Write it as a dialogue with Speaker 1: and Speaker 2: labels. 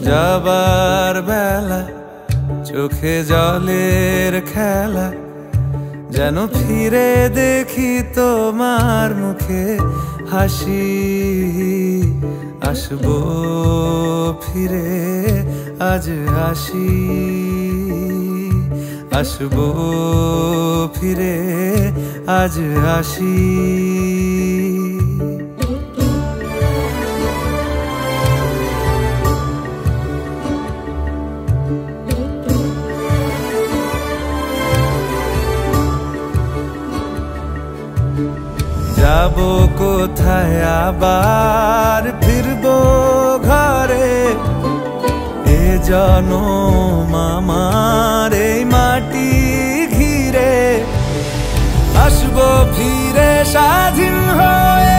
Speaker 1: যাবার বেলা চোখে জলের খেলা, যেন ফিরে দেখি তোমার মুখে হাসি। আসবো ফিরে আজ আসি, আসবো ফিরে আজ আসি। যাবো কোথায় আবার ফিরবো ঘরে, এ জনম আমার এই মাটি ঘিরে। আসবো ফিরে স্বাধীন হয়ে